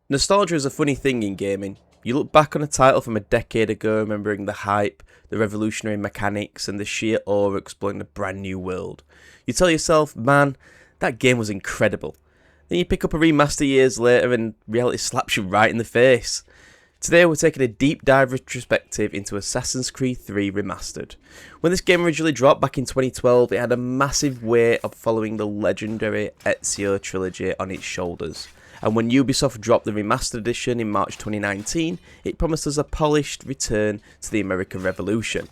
Nostalgia is a funny thing in gaming. You look back on a title from a decade ago, remembering the hype, the revolutionary mechanics, and the sheer awe of exploring a brand new world. You tell yourself, man, that game was incredible. Then you pick up a remaster years later and reality slaps you right in the face. Today we're taking a deep dive retrospective into Assassin's Creed 3 Remastered. When this game originally dropped back in 2012, it had a massive weight of following the legendary Ezio trilogy on its shoulders. And when Ubisoft dropped the Remastered edition in March 2019, it promised us a polished return to the American Revolution.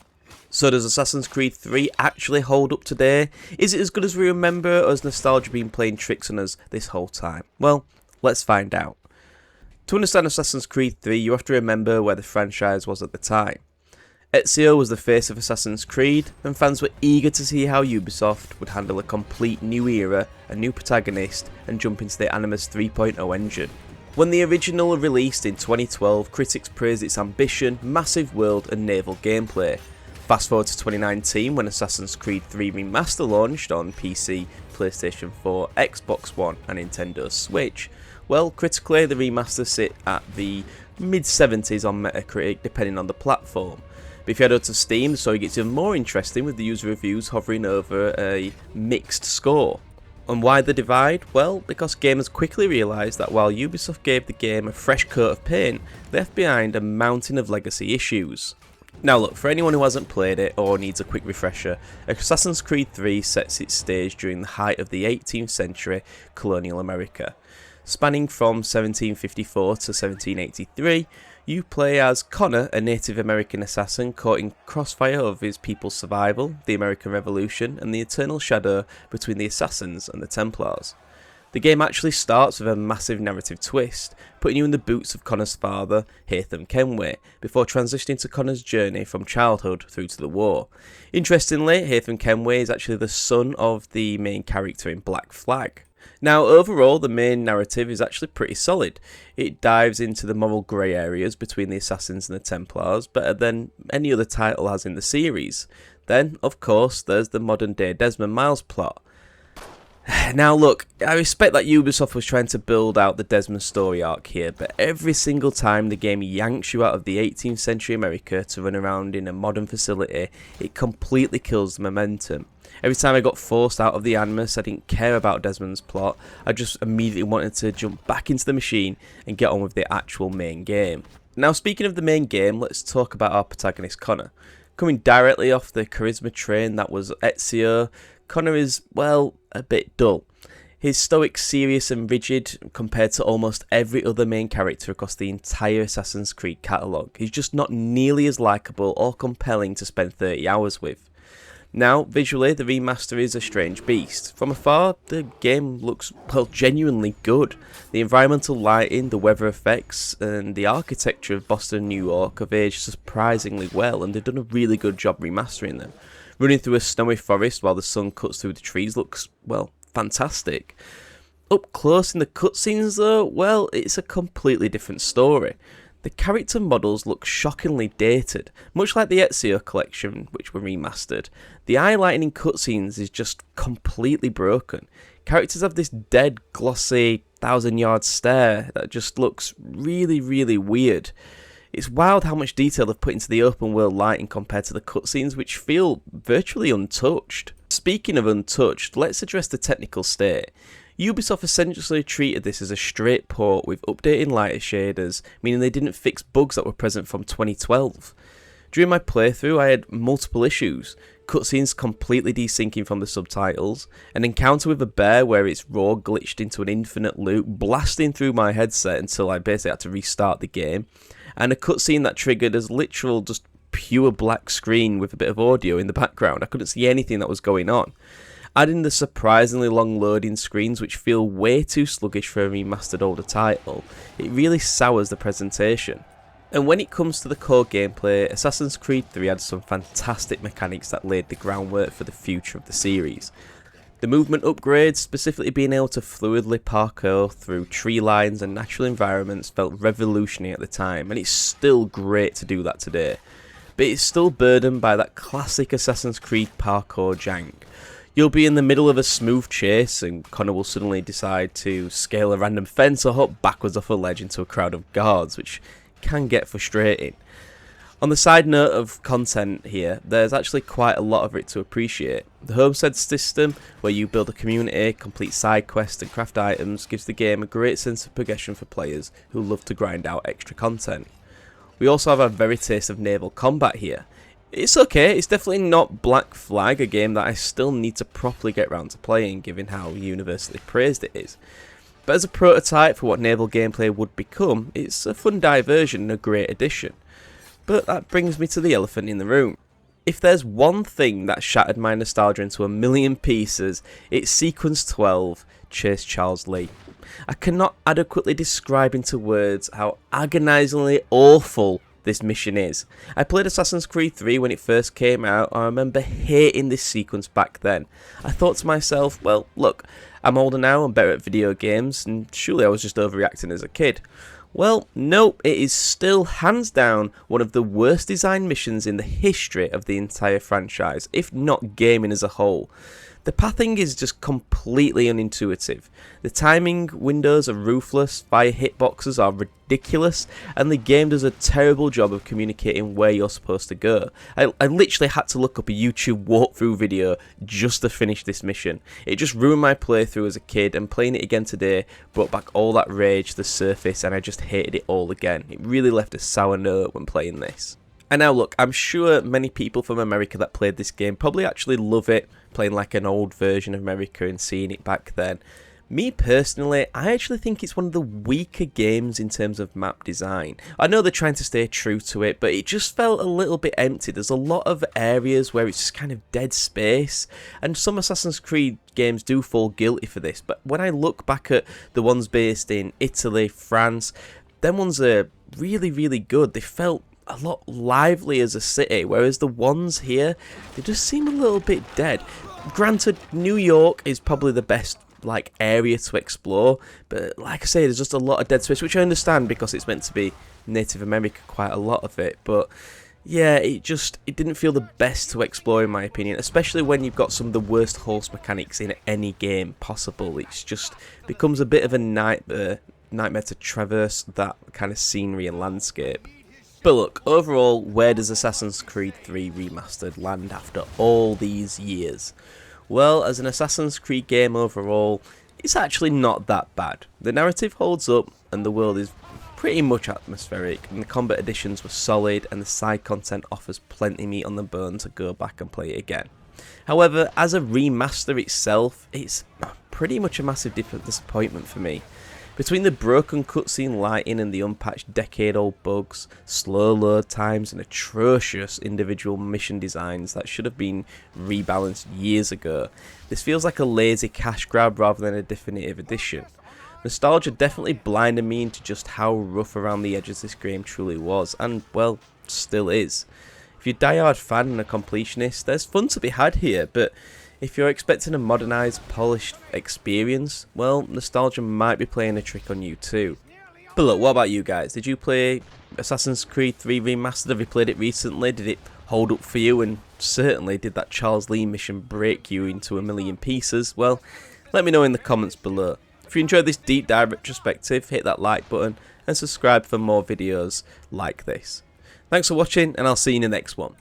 So does Assassin's Creed 3 actually hold up today? Is it as good as we remember, or has nostalgia been playing tricks on us this whole time? Well, let's find out. To understand Assassin's Creed 3, you have to remember where the franchise was at the time. Ezio was the face of Assassin's Creed, and fans were eager to see how Ubisoft would handle a complete new era, a new protagonist, and jump into the Animus 3.0 engine. When the original released in 2012, critics praised its ambition, massive world, and naval gameplay. Fast forward to 2019 when Assassin's Creed 3 Remaster launched on PC, PlayStation 4, Xbox One, and Nintendo Switch. Well, critically, the remaster sit at the mid-70s on Metacritic, depending on the platform. But if you head over to Steam, the story gets even more interesting, with the user reviews hovering over a mixed score. And why the divide? Well, because gamers quickly realised that while Ubisoft gave the game a fresh coat of paint, they left behind a mountain of legacy issues. Now look, for anyone who hasn't played it or needs a quick refresher, Assassin's Creed 3 sets its stage during the height of the 18th century colonial America. Spanning from 1754 to 1783, you play as Connor, a Native American assassin caught in crossfire of his people's survival, the American Revolution, and the eternal shadow between the Assassins and the Templars. The game actually starts with a massive narrative twist, putting you in the boots of Connor's father, Haytham Kenway, before transitioning to Connor's journey from childhood through to the war. Interestingly, Haytham Kenway is actually the son of the main character in Black Flag. Now, overall, the main narrative is actually pretty solid. It dives into the moral grey areas between the Assassins and the Templars better than any other title has in the series. Then, of course, there's the modern-day Desmond Miles plot. Now look, I respect that Ubisoft was trying to build out the Desmond story arc here, but every single time the game yanks you out of the 18th century America to run around in a modern facility, it completely kills the momentum. Every time I got forced out of the Animus, I didn't care about Desmond's plot, I just immediately wanted to jump back into the machine and get on with the actual main game. Now speaking of the main game, let's talk about our protagonist Connor. Coming directly off the charisma train that was Ezio, Connor is, well, a bit dull. He's stoic, serious and rigid compared to almost every other main character across the entire Assassin's Creed catalogue. He's just not nearly as likeable or compelling to spend 30 hours with. Now, visually, the remaster is a strange beast. From afar, the game looks, well, genuinely good. The environmental lighting, the weather effects, and the architecture of Boston and New York have aged surprisingly well, and they've done a really good job remastering them. Running through a snowy forest while the sun cuts through the trees looks, well, fantastic. Up close in the cutscenes though, well, it's a completely different story. The character models look shockingly dated, much like the Ezio collection, which were remastered. The highlighting in cutscenes is just completely broken. Characters have this dead, glossy, 1,000-yard stare that just looks really, really weird. It's wild how much detail they've put into the open world lighting compared to the cutscenes, which feel virtually untouched. Speaking of untouched, let's address the technical state. Ubisoft essentially treated this as a straight port with updating lighter shaders, meaning they didn't fix bugs that were present from 2012. During my playthrough, I had multiple issues. Cutscenes completely desyncing from the subtitles, an encounter with a bear where its roar glitched into an infinite loop, blasting through my headset until I basically had to restart the game, and a cutscene that triggered as literal just pure black screen with a bit of audio in the background. I couldn't see anything that was going on. Adding the surprisingly long loading screens, which feel way too sluggish for a remastered older title, it really sours the presentation. And when it comes to the core gameplay, Assassin's Creed 3 had some fantastic mechanics that laid the groundwork for the future of the series. The movement upgrades, specifically being able to fluidly parkour through tree lines and natural environments, felt revolutionary at the time, and it's still great to do that today. But it's still burdened by that classic Assassin's Creed parkour jank. You'll be in the middle of a smooth chase and Connor will suddenly decide to scale a random fence or hop backwards off a ledge into a crowd of guards, which can get frustrating. On the side note of content here, there's actually quite a lot of it to appreciate. The homestead system, where you build a community, complete side quests and craft items, gives the game a great sense of progression for players who love to grind out extra content. We also have a very taste of naval combat here. It's okay, it's definitely not Black Flag, a game that I still need to properly get round to playing given how universally praised it is. But as a prototype for what naval gameplay would become, it's a fun diversion and a great addition. But that brings me to the elephant in the room. If there's one thing that shattered my nostalgia into a million pieces, it's Sequence 12, Chase Charles Lee. I cannot adequately describe into words how agonisingly awful this mission is. I played Assassin's Creed 3 when it first came out. I remember hating this sequence back then. I thought to myself, well, look, I'm older now, I'm better at video games, and surely I was just overreacting as a kid. Well, no, it is still hands down one of the worst designed missions in the history of the entire franchise, if not gaming as a whole. The pathing is just completely unintuitive. The timing windows are ruthless, fire hitboxes are ridiculous, and the game does a terrible job of communicating where you're supposed to go. I literally had to look up a YouTube walkthrough video just to finish this mission. It just ruined my playthrough as a kid, and playing it again today brought back all that rage to the surface, and I just hated it all again. It really left a sour note when playing this. And now look, I'm sure many people from America that played this game probably actually love it, playing like an old version of America and seeing it back then. Me personally, I actually think it's one of the weaker games in terms of map design. I know they're trying to stay true to it, but it just felt a little bit empty. There's a lot of areas where it's just kind of dead space, and some Assassin's Creed games do fall guilty for this, but when I look back at the ones based in Italy, France, them ones are really, really good. They felt a lot lively as a city, whereas the ones here, they just seem a little bit dead. Granted, New York is probably the best area to explore, but like I say, there's just a lot of dead space, which I understand because it's meant to be Native America, quite a lot of it, but yeah, it didn't feel the best to explore in my opinion, especially when you've got some of the worst horse mechanics in any game possible. It's just becomes a bit of a nightmare to traverse that kind of scenery and landscape. But look, overall, where does Assassin's Creed 3 Remastered land after all these years? Well, as an Assassin's Creed game overall, it's actually not that bad. The narrative holds up, and the world is pretty much atmospheric, and the combat additions were solid, and the side content offers plenty meat on the bone to go back and play it again. However, as a remaster itself, it's pretty much a massive disappointment for me. Between the broken cutscene lighting and the unpatched decade-old bugs, slow load times and atrocious individual mission designs that should have been rebalanced years ago, this feels like a lazy cash grab rather than a definitive edition. Nostalgia definitely blinded me into just how rough around the edges this game truly was, and well, still is. If you're a diehard fan and a completionist, there's fun to be had here, but if you're expecting a modernised, polished experience, well, nostalgia might be playing a trick on you too. But look, what about you guys? Did you play Assassin's Creed 3 Remastered? Have you played it recently? Did it hold up for you? And certainly, did that Charles Lee mission break you into a million pieces? Well, let me know in the comments below. If you enjoyed this deep dive retrospective, hit that like button and subscribe for more videos like this. Thanks for watching, and I'll see you in the next one.